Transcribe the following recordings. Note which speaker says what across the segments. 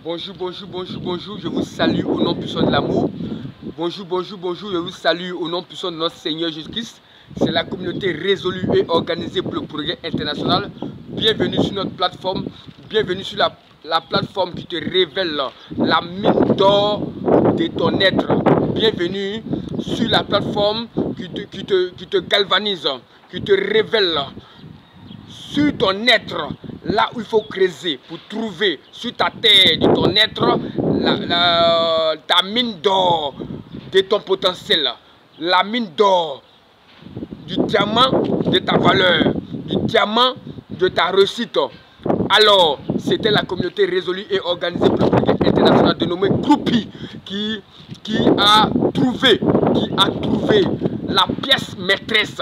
Speaker 1: Bonjour, bonjour, bonjour, bonjour, je vous salue au nom puissant de l'amour. Bonjour, bonjour, bonjour, je vous salue au nom puissant de notre Seigneur Jésus-Christ. C'est la communauté résolue et organisée pour le progrès international. Bienvenue sur notre plateforme, bienvenue sur la plateforme qui te révèle la mine d'or de ton être. Bienvenue sur la plateforme qui te galvanise, qui te révèle sur ton être, là où il faut creuser pour trouver sur ta terre de ton être ta mine d'or de ton potentiel, la mine d'or du diamant de ta valeur, du diamant de ta réussite. Alors, c'était la communauté résolue et organisée pour le progrès international dénommée Groupie qui a trouvé la pièce maîtresse,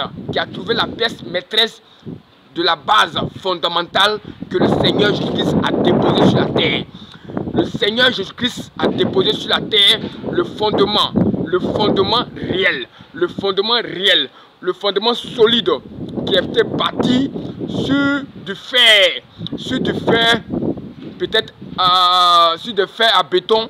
Speaker 1: de la base fondamentale que le Seigneur Jésus-Christ a déposé sur la terre. Le Seigneur Jésus-Christ a déposé sur la terre le fondement réel, le fondement solide qui était bâti sur du fer peut-être sur du fer à béton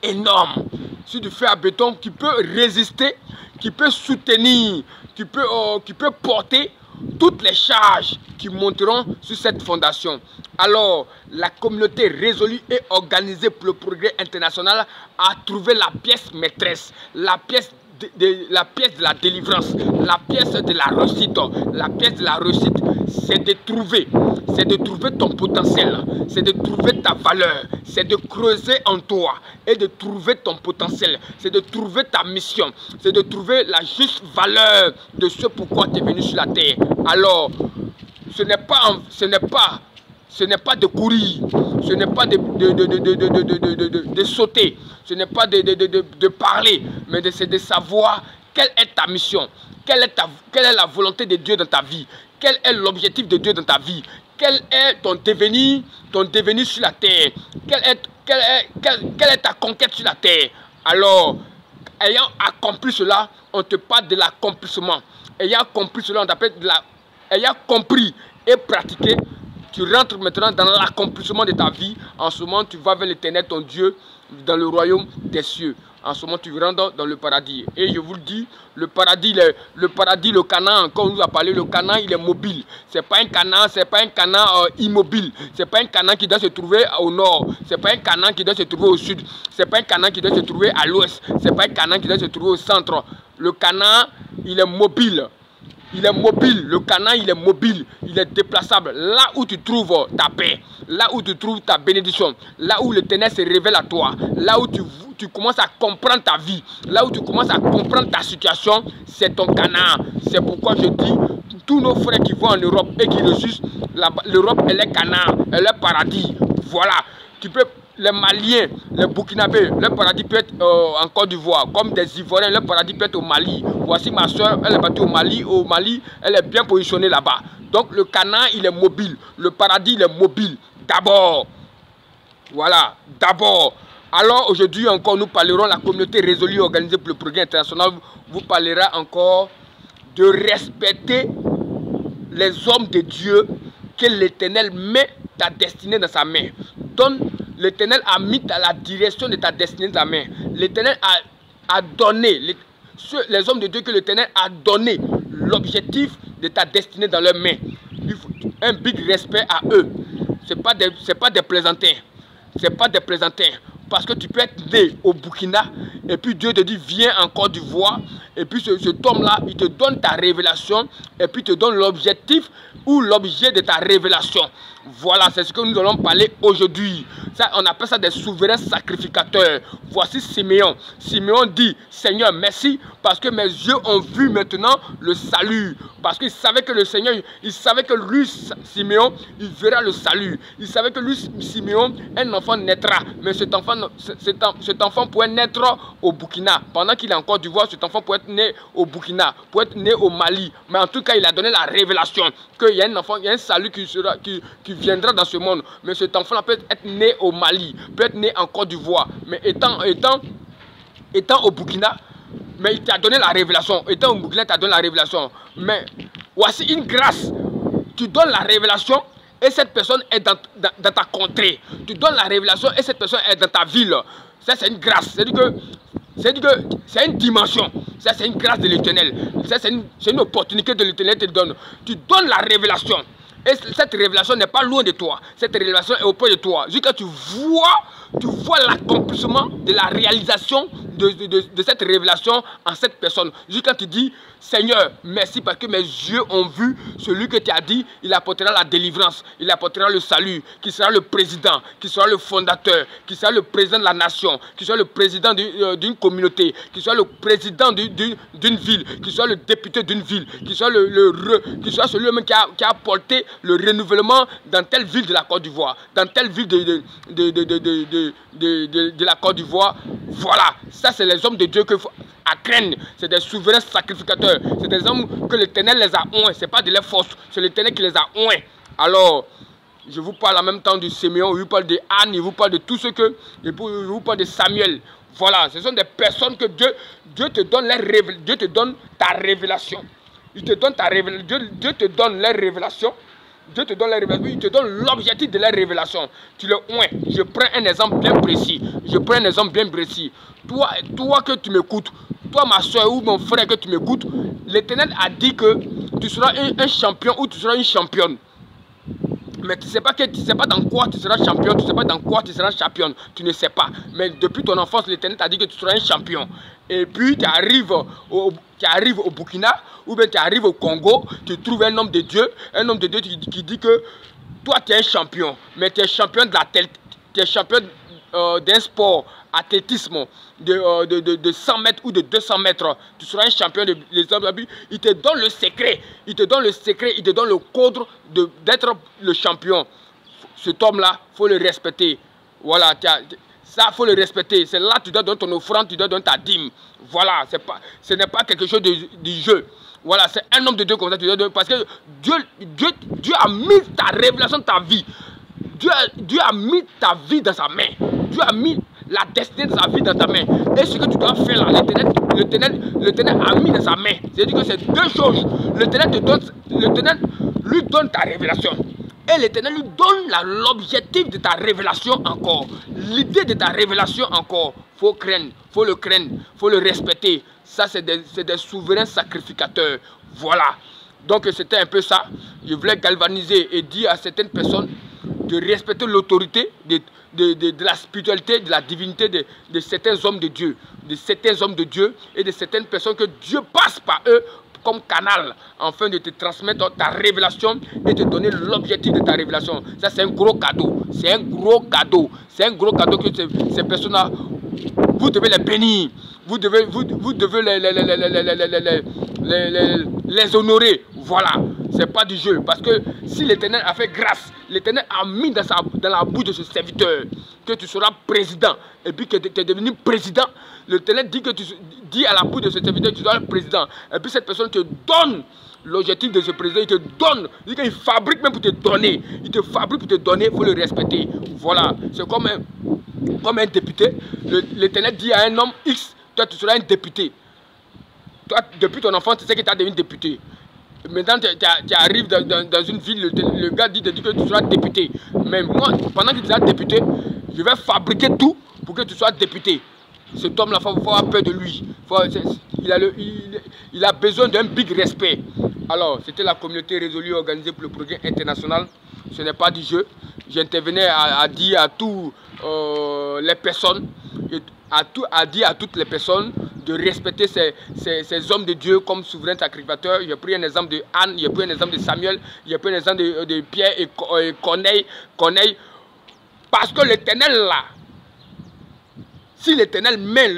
Speaker 1: énorme, sur du fer à béton qui peut résister, qui peut soutenir, qui peut porter toutes les charges qui monteront sur cette fondation. Alors, la communauté résolue et organisée pour le progrès international a trouvé la pièce maîtresse, la pièce de la délivrance, la pièce de la réussite. La pièce de la réussite, c'est de trouver ton potentiel, c'est de trouver ta valeur, c'est de creuser en toi et de trouver ton potentiel, c'est de trouver ta mission, c'est de trouver la juste valeur de ce pourquoi tu es venu sur la terre. Alors, ce n'est pas de courir, ce n'est pas de sauter, ce n'est pas de parler, mais c'est de savoir quelle est ta mission, quelle est la volonté de Dieu dans ta vie, quel est l'objectif de Dieu dans ta vie, quel est ton devenir sur la terre, quelle est ta conquête sur la terre. Alors, ayant accompli cela, on te parle de l'accomplissement. Ayant accompli cela, on t'appelle ayant compris et pratiqué, tu rentres maintenant dans l'accomplissement de ta vie. En ce moment, tu vas vers l'Éternel, ton Dieu, dans le royaume des cieux. En ce moment, tu rentres dans le paradis. Et je vous le dis, le paradis, le Canaan, quand on nous a parlé, le Canaan, il est mobile. C'est pas un Canaan immobile. C'est pas un Canaan qui doit se trouver au nord. C'est pas un Canaan qui doit se trouver au sud. C'est pas un Canaan qui doit se trouver à l'ouest. C'est pas un Canaan qui doit se trouver au centre. Le Canaan, il est mobile. Il est mobile, le Canaan il est mobile, il est déplaçable. Là où tu trouves ta paix, là où tu trouves ta bénédiction, là où l'Éternel se révèle à toi, là où tu commences à comprendre ta vie, là où tu commences à comprendre ta situation, c'est ton Canaan. C'est pourquoi je dis, tous nos frères qui vont en Europe et qui réussissent, l'Europe elle est Canaan, elle est paradis. Voilà, tu peux... Les Maliens, les Burkinabés, leur paradis peut être en Côte d'Ivoire. Comme des Ivoiriens, leur paradis peut être au Mali. Voici ma soeur, elle est battue au Mali. Au Mali, elle est bien positionnée là-bas. Donc le Canaan, il est mobile. Le paradis, il est mobile. D'abord. Voilà, d'abord. Alors aujourd'hui encore, nous parlerons, la communauté résolue et organisée pour le progrès international vous parlera encore de respecter les hommes de Dieu que l'Éternel met ta destinée dans sa main. L'Éternel a mis la direction de ta destinée dans ta main. L'Éternel a donné, les hommes de Dieu que l'Éternel a donné l'objectif de ta destinée dans leurs mains. Il faut un big respect à eux. Ce n'est pas des plaisantins. Ce n'est pas des plaisantins. Parce que tu peux être né au Burkina et puis Dieu te dit viens en Côte d'Ivoire et puis cet homme-là, il te donne ta révélation et puis te donne l'objectif ou l'objet de ta révélation. Voilà, c'est ce que nous allons parler aujourd'hui. Ça, on appelle ça des souverains sacrificateurs. Voici Siméon. Siméon dit, Seigneur, merci parce que mes yeux ont vu maintenant le salut. Parce qu'il savait que le Seigneur, il savait que lui, Siméon, il verra le salut. Il savait que lui, Siméon, un enfant naîtra. Mais cet enfant pourrait naître au Burkina. Pendant qu'il est en Côte d'Ivoire, cet enfant pourrait être né au Burkina, pourrait être né au Mali. Mais en tout cas, il a donné la révélation qu'il y a un enfant, il y a un salut qui viendra dans ce monde. Mais cet enfant-là peut être né au Mali, peut être né en Côte d'Ivoire. Mais étant au Burkina, mais il t'a donné la révélation. Étant au Burkina, il t'a donné la révélation. Mais voici une grâce. Tu donnes la révélation et cette personne est dans ta contrée. Tu donnes la révélation et cette personne est dans ta ville. Ça, c'est une grâce. C'est-à-dire que c'est une dimension. Ça, c'est une grâce de l'Éternel. Ça, c'est une opportunité de l'Éternel te donne. Tu donnes la révélation. Et cette révélation n'est pas loin de toi. Cette révélation est auprès de toi. Jusqu'à tu vois l'accomplissement de la réalisation de cette révélation en cette personne. Jusqu'à tu dis, Seigneur, merci parce que mes yeux ont vu celui que tu as dit, il apportera la délivrance, il apportera le salut, qui sera le président, qui sera le fondateur, qui sera le président de la nation, qui sera le président d'une communauté, qui sera le président d'une ville, qui sera le député d'une ville, qui sera qui sera celui-même qui a apporté le renouvellement dans telle ville de la Côte d'Ivoire, dans telle ville de la Côte d'Ivoire. Voilà, ça c'est les hommes de Dieu qu'il faut à craindre. C'est des souverains sacrificateurs. C'est des hommes que l'Éternel les a oints. Ce n'est pas de leur force, c'est l'Éternel qui les a oints. Alors, je vous parle en même temps de Siméon, je vous parle de Anne, je vous parle de tout ce que... Je vous parle de Samuel. Voilà, ce sont des personnes que Dieu te donne Dieu te donne ta révélation. Il te donne ta révélation. Dieu te donne les révélations. Dieu te donne la révélation, il te donne l'objectif de la révélation. Tu le oins. Je prends un exemple bien précis. Toi que tu m'écoutes, toi ma soeur ou mon frère que tu m'écoutes, l'Éternel a dit que tu seras un champion ou tu seras une championne. Mais tu ne sais pas dans quoi tu seras champion, tu ne sais pas dans quoi tu seras championne, tu ne sais pas. Mais depuis ton enfance, l'Éternel t'a dit que tu seras un champion. Et puis tu arrives au Burkina, ou bien tu arrives au Congo, tu trouves un homme de Dieu qui dit que toi tu es un champion, mais tu es champion tu es champion d'un sport, athlétisme, de 100 mètres ou de 200 mètres. Tu seras un champion il te donne le secret, il te donne le code d'être le champion. Cet homme-là, il faut le respecter. Voilà, ça, il faut le respecter. C'est là que tu dois donner ton offrande, tu dois donner ta dîme. Voilà, ce n'est pas quelque chose du jeu. Voilà, c'est un homme de Dieu comme ça, tu dois donner. Parce que Dieu a mis ta révélation de ta vie. Dieu a mis ta vie dans sa main. Dieu a mis la destinée de sa vie dans ta main. Et ce que tu dois faire là, l'Éternel a mis dans sa main. C'est-à-dire que c'est deux choses. L'Éternel lui donne ta révélation. Et l'Éternel lui donne l'objectif de ta révélation encore. L'idée de ta révélation encore. Faut craindre, faut le craindre, faut le respecter. Ça, c'est des souverains sacrificateurs. Voilà. Donc, c'était un peu ça. Je voulais galvaniser et dire à certaines personnes de respecter l'autorité de la spiritualité, de la divinité de certains hommes de Dieu. De certains hommes de Dieu et de certaines personnes que Dieu passe par eux comme canal, afin de te transmettre ta révélation et te donner l'objectif de ta révélation. Ça, c'est un gros cadeau. C'est un gros cadeau. C'est un gros cadeau que ces personnes-là, vous devez les bénir. Vous devez les honorer. Voilà. C'est pas du jeu. Parce que si l'Éternel a fait grâce, l'Éternel a mis dans la bouche de ce serviteur que tu seras président. Et puis que tu es devenu président. L'Éternel dit que tu dis à la bouche de ce serviteur que tu dois être président. Et puis cette personne te donne l'objectif de ce président. Il te donne. Il dit qu'il fabrique même pour te donner. Il te fabrique pour te donner. Il faut le respecter. Voilà. C'est comme un député. L'Éternel dit à un homme X, toi tu seras un député. Toi, depuis ton enfance, tu sais que tu as devenu député. Maintenant, tu arrives dans une ville, le gars dit que tu seras député. Mais moi, pendant que tu seras député, je vais fabriquer tout pour que tu sois député. Cet homme-là, il faut avoir peur de lui. Il a besoin d'un big respect. Alors, c'était la communauté résolue organisée pour le progrès international. Ce n'est pas du jeu. J'intervenais à dire à toutes les personnes, à toutes les personnes de respecter ces hommes de Dieu comme souverains sacrificateurs. J'ai pris un exemple de Anne, j'ai pris un exemple de Samuel, j'ai pris un exemple de Pierre et Corneille. Parce que l'Éternel là, si l'Éternel met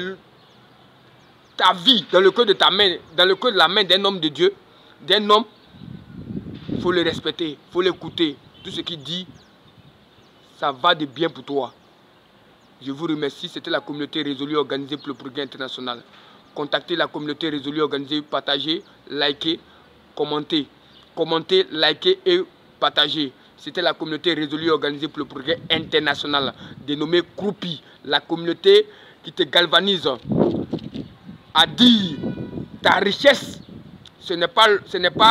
Speaker 1: ta vie dans le cœur de ta main, dans le cœur de la main d'un homme de Dieu, d'un homme, il faut le respecter, il faut l'écouter. Tout ce qu'il dit, ça va de bien pour toi. Je vous remercie. C'était la communauté résolue organisée pour le progrès international. Contactez la communauté résolue organisée, partagez, likez, commentez. Commentez, likez et partagez. C'était la communauté résolue organisée pour le progrès international, dénommée Croupi. La communauté qui te galvanise à dire ta richesse, ce n'est pas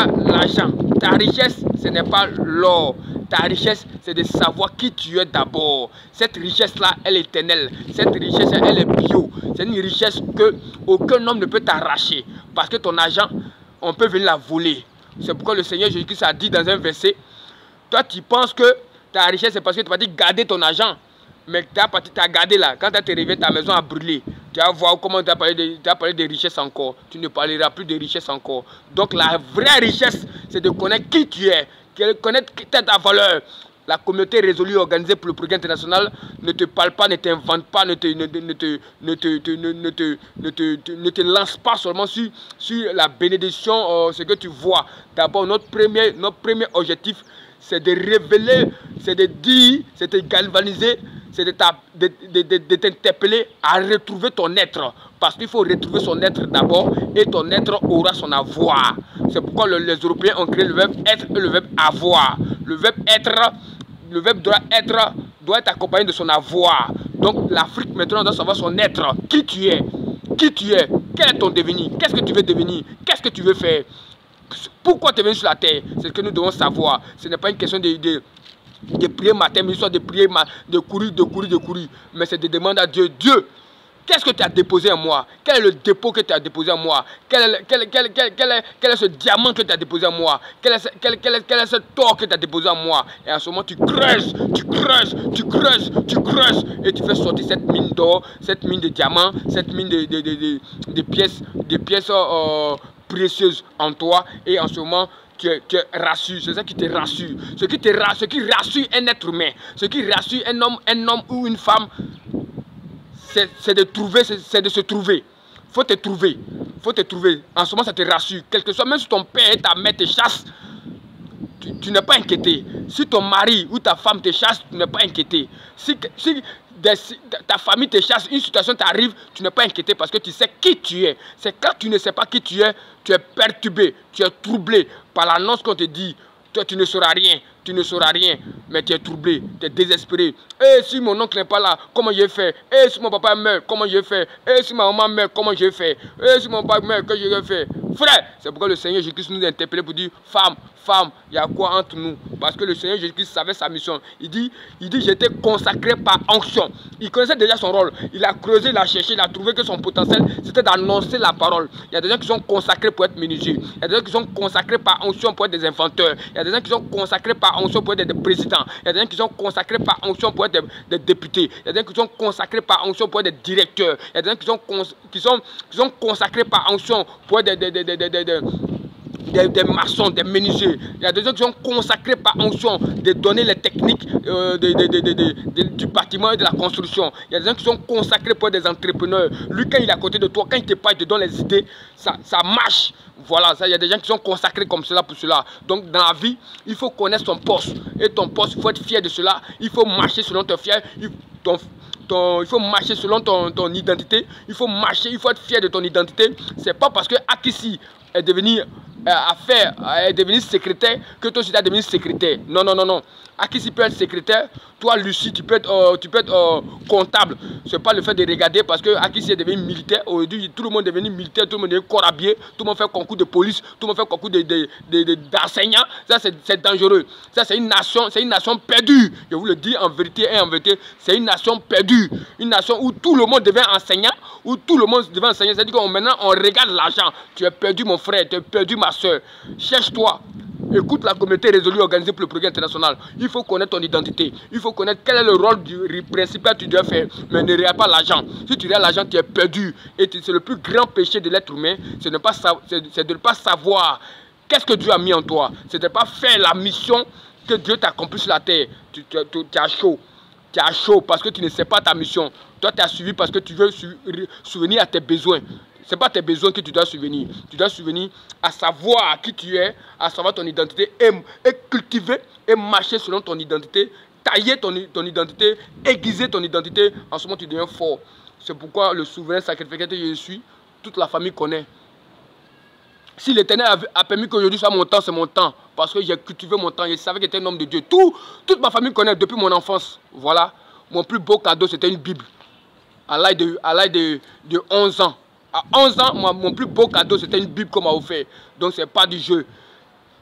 Speaker 1: l'argent. Ta richesse, ce n'est pas l'or. Ta richesse, c'est de savoir qui tu es d'abord. Cette richesse-là, elle est éternelle. Cette richesse, elle est bio. C'est une richesse que aucun homme ne peut t'arracher. Parce que ton argent, on peut venir la voler. C'est pourquoi le Seigneur Jésus-Christ a dit dans un verset, toi tu penses que ta richesse c'est parce que tu vas dire garder ton argent. Mais tu as gardé là. Quand tu as te réveillé, ta maison a brûlé. Tu vas voir comment tu as parlé de richesse encore. Tu ne parleras plus de richesse encore. Donc la vraie richesse, c'est de connaître qui tu es. Connaître ta valeur. La communauté résolue organisée pour le progrès international ne te parle pas, ne t'invente pas, ne te lance pas seulement sur la bénédiction, ce que tu vois. D'abord, notre premier objectif, c'est de révéler, c'est de dire, c'est de galvaniser, c'est de t'interpeller à retrouver ton être. Parce qu'il faut retrouver son être d'abord et ton être aura son avoir. C'est pourquoi les Européens ont créé le verbe être et le verbe avoir. Le verbe être, le verbe doit être accompagné de son avoir. Donc l'Afrique maintenant doit savoir son être. Qui tu es? Qui tu es? Quel est ton devenir? Qu'est-ce que tu veux devenir? Qu'est-ce que tu veux faire? Pourquoi tu es venu sur la terre? C'est ce que nous devons savoir. Ce n'est pas une question de prier matin, mais soit de prier, de courir. Mais c'est de demander à Dieu, Dieu, qu'est-ce que tu as déposé en moi? Quel est le dépôt que tu as déposé en moi? Quel est ce diamant que tu as déposé en moi? Quel est ce tort que tu as déposé en moi? Et en ce moment, tu creuses, et tu fais sortir cette mine d'or, cette mine de diamants, cette mine de pièces précieuses en toi. Et en ce moment, tu es rassure, c'est ça qui te rassure. Ce qui rassure un être humain, ce qui rassure un homme ou une femme, c'est de se trouver. Faut te trouver. En ce moment, ça te rassure. Quel que soit, même si ton père et ta mère te chassent, tu n'es pas inquiété. Si ton mari ou ta femme te chasse, tu n'es pas inquiété. Si ta famille te chasse, une situation t'arrive, tu n'es pas inquiété parce que tu sais qui tu es. C'est quand tu ne sais pas qui tu es perturbé, tu es troublé par l'annonce qu'on te dit. Toi, tu ne sauras rien, mais tu es troublé, tu es désespéré. Et si mon oncle n'est pas là, comment je vais faire? Et si mon papa meurt, comment je vais faire? Et si ma maman meurt, comment je vais faire? Et si mon papa meurt, qu'est-ce que je vais faire? Frère, c'est pourquoi le Seigneur Jésus-Christ nous a interpellés pour dire, femme, il y a quoi entre nous? Parce que le Seigneur Jésus-Christ savait sa mission. Il dit, j'étais consacré par onction. Il connaissait déjà son rôle. Il a creusé, il a cherché, il a trouvé que son potentiel, c'était d'annoncer la parole. Il y a des gens qui sont consacrés pour être menuisiers. Il y a des gens qui sont consacrés par onction pour être des inventeurs. Il y a des gens qui sont consacrés par onction pour être des présidents. Il y a des gens qui sont consacrés par onction pour être des députés. Il y a des gens qui sont consacrés par onction pour être des directeurs. Il y a des gens qui sont consacrés par onction pour être des maçons, des menuisiers. Il y a des gens qui sont consacrés par onction de donner les techniques du bâtiment et de la construction. Il y a des gens qui sont consacrés pour être des entrepreneurs. Lui, quand il est à côté de toi, quand il te parle, il te donne les idées, ça marche. Voilà, il y a des gens qui sont consacrés comme cela pour cela. Donc dans la vie, il faut connaître son poste. Et ton poste, il faut être fier de cela. Il faut marcher selon ton fier. Il faut marcher selon ton identité. Il faut être fier de ton identité. C'est pas parce que Akissi est devenu secrétaire que toi aussi tu as devenu secrétaire. Non. Akissi peut être secrétaire. Toi, Lucie, tu peux être comptable. C'est pas le fait de regarder parce que Akissi est devenu militaire. Aujourd'hui, tout le monde est devenu militaire, tout le monde est devenu corps habillé, tout le monde fait concours de police, tout le monde fait concours d'enseignants. Ça, c'est dangereux. Ça, c'est une nation perdue. Je vous le dis en vérité et en vérité, c'est une nation perdue. Une nation où tout le monde devient enseignant, C'est-à-dire que maintenant, on regarde l'argent. Tu es perdu, mon frère, tu es perdu, ma soeur. Cherche-toi. Écoute la communauté résolue organisée pour le progrès international. Il faut connaître ton identité. Il faut connaître quel est le rôle du principal que tu dois faire. Mais ne regarde pas l'argent. Si tu regardes l'argent, tu es perdu. Et c'est le plus grand péché de l'être humain. C'est de ne pas savoir qu'est-ce que Dieu a mis en toi. C'est de ne pas faire la mission que Dieu t'a accomplie sur la terre. Tu as chaud. Tu as chaud parce que tu ne sais pas ta mission. Toi, tu as suivi parce que tu veux souvenir à tes besoins. Ce n'est pas tes besoins que tu dois souvenir. Tu dois souvenir à savoir qui tu es, à savoir ton identité, et cultiver et marcher selon ton identité, tailler ton identité, aiguiser ton identité. En ce moment, tu deviens fort. C'est pourquoi le souverain sacrificateur que je suis, toute la famille connaît. Si l'Éternel a permis qu'aujourd'hui soit mon temps, c'est mon temps. Parce que j'ai cultivé mon temps. Je savais que j'étais un homme de Dieu. Toute ma famille connaît depuis mon enfance. Voilà. Mon plus beau cadeau, c'était une Bible. À l'âge de 11 ans. À 11 ans, mon plus beau cadeau, c'était une Bible qu'on m'a offert. Donc, ce n'est pas du jeu.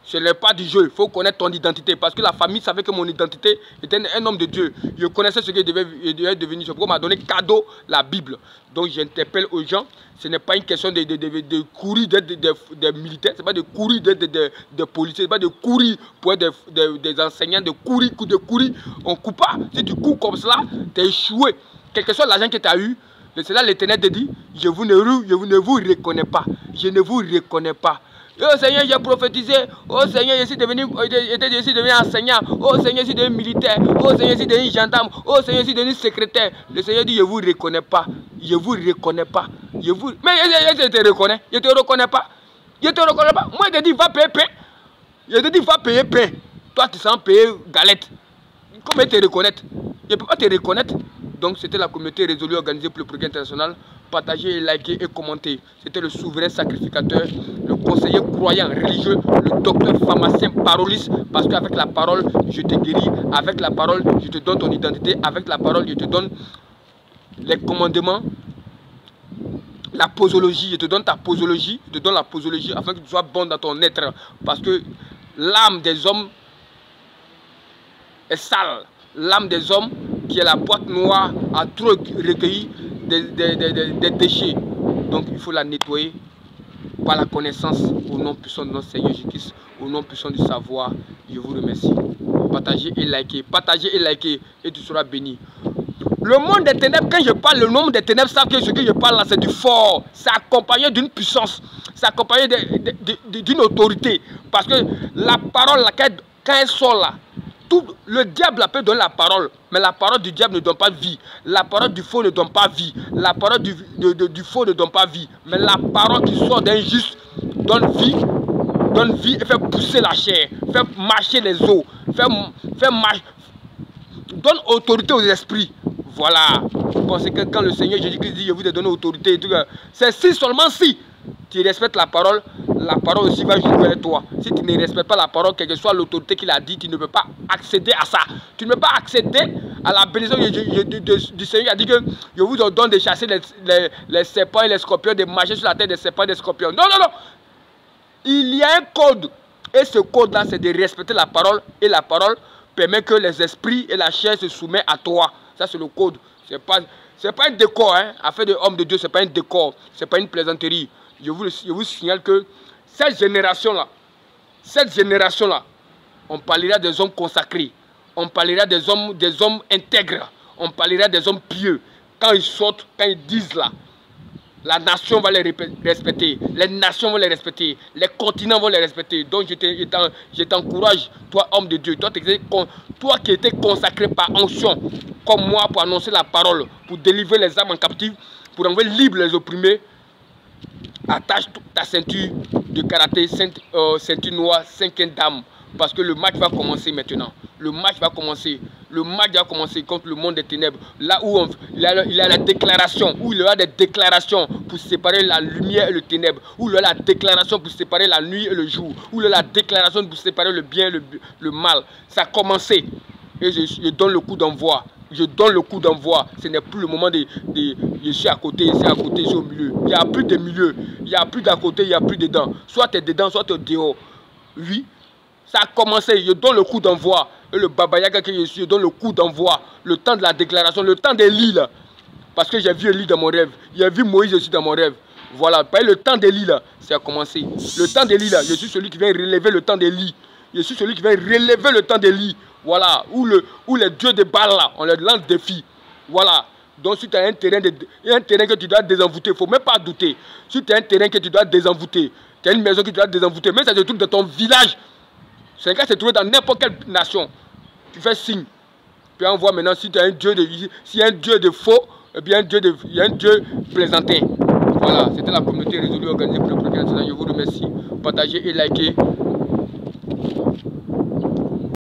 Speaker 1: Ce n'est pas du jeu. Il faut connaître ton identité. Parce que la famille savait que mon identité était un homme de Dieu. Je connaissais ce qu'il devait devenir. C'est pourquoi on m'a donné cadeau la Bible. Donc j'interpelle aux gens. Ce n'est pas une question de courir des militaires. Ce n'est pas de courir des policiers. Ce n'est pas de courir pour être des enseignants. De courir. On ne court pas. Si tu cours comme cela, tu es échoué. Quel que soit l'argent que tu as eu, c'est là l'Éternel te dit, je ne vous reconnais pas. Je ne vous reconnais pas. Oh Seigneur, j'ai prophétisé. Oh Seigneur, je suis devenu enseignant. Oh Seigneur, je suis devenu militaire. Oh Seigneur, je suis devenu gendarme. Oh Seigneur, je suis devenu secrétaire. Le Seigneur dit, je ne vous reconnais pas. Je ne vous reconnais pas. Mais je te reconnais. Je ne te reconnais pas. Je ne te reconnais pas. Moi, je te dis, va payer pain. Je te dis, va payer pain. Toi, tu sens payer galette. Comment te reconnaître? Je ne peux pas te reconnaître. Donc, c'était la communauté résolue organisée pour le progrès international. Partagez, likez et commentez. C'était le souverain sacrificateur, le conseiller croyant religieux, le docteur pharmacien paroliste. Parce qu'avec la parole, je te guéris. Avec la parole, je te donne ton identité. Avec la parole, je te donne les commandements. La posologie, je te donne ta posologie. Je te donne la posologie afin que tu sois bon dans ton être. Parce que l'âme des hommes est sale. L'âme des hommes, qui est la boîte noire, a trop recueilli des déchets. Donc il faut la nettoyer par la connaissance au nom puissant de notre Seigneur Jésus-Christ, au nom puissant du savoir. Je vous remercie. Partagez et likez et tu seras béni. Le monde des ténèbres, quand je parle, le monde des ténèbres savent que ce que je parle là, c'est du fort. C'est accompagné d'une puissance, c'est accompagné d'une autorité. Parce que la parole, quand elle sort là, le diable peut donner la parole, mais la parole du diable ne donne pas vie. La parole du faux ne donne pas vie. La parole du faux ne donne pas vie. Mais la parole qui sort d'un juste donne vie et fait pousser la chair, fait marcher les os, donne autorité aux esprits. Voilà. Vous pensez que quand le Seigneur Jésus-Christ dit je vous ai donné autorité, c'est si seulement si tu respectes la parole aussi va jouer avec toi. Si tu ne respectes pas la parole, quelle que soit l'autorité qu'il a dit, tu ne peux pas accéder à ça. Tu ne peux pas accéder à la bénédiction du Seigneur. Il a dit que je vous donne de chasser les serpents et les scorpions, de marcher sur la tête des serpents et des scorpions. Non, non, non. Il y a un code. Et ce code-là, c'est de respecter la parole. Et la parole permet que les esprits et la chair se soumettent à toi. Ça, c'est le code. C'est pas un décor. Hein. Affaire de homme de Dieu, ce n'est pas un décor. Ce n'est pas une plaisanterie. Je vous signale que cette génération-là, on parlera des hommes consacrés, on parlera des hommes intègres, on parlera des hommes pieux. Quand ils sortent, quand ils disent là, la nation va les respecter, les nations vont les respecter, les continents vont les respecter. Donc je t'encourage, toi homme de Dieu, toi qui étais consacré par onction, comme moi, pour annoncer la parole, pour délivrer les âmes en captive, pour envoyer libre les opprimés. Attache ta ceinture de karaté, ceinture noire, 5e dame. Parce que le match va commencer maintenant. Le match va commencer. Le match va commencer contre le monde des ténèbres. Là où il y a la déclaration. Où il y aura des déclarations pour séparer la lumière et le ténèbre. Où il y aura la déclaration pour séparer la nuit et le jour. Où il y aura la déclaration pour séparer le bien et le mal. Ça a commencé. Et je donne le coup d'envoi. Je donne le coup d'envoi. Ce n'est plus le moment de je suis à côté, je suis au milieu. Il n'y a plus de milieu. Il n'y a plus d'à côté, il n'y a plus dedans. Soit tu es dedans, soit tu es dehors. Oui, ça a commencé. Je donne le coup d'envoi. Et le Baba Yaga que je suis, je donne le coup d'envoi. Le temps de la déclaration, le temps d'Élie là. Parce que j'ai vu Élie dans mon rêve. J'ai vu Moïse aussi dans mon rêve. Voilà, le temps d'Élie là, ça a commencé. Le temps d'Élie là, je suis celui qui vient relever le temps d'Élie. Je suis celui qui vient relever le temps d'Élie. Voilà, où les dieux de Baal là, on leur lance défi. Voilà. Donc si tu as un terrain que tu dois désenvoûter, il ne faut même pas douter. Si tu as un terrain que tu dois désenvoûter, tu as une maison que tu dois désenvoûter, même si ça se trouve dans ton village, c'est un cas se trouver dans n'importe quelle nation. Tu fais signe. Puis on voit maintenant si tu as un dieu de faux, et bien il y a un dieu plaisantin. Voilà, c'était la communauté résolue organisée pour le progrès national. Je vous remercie. Partagez et likez.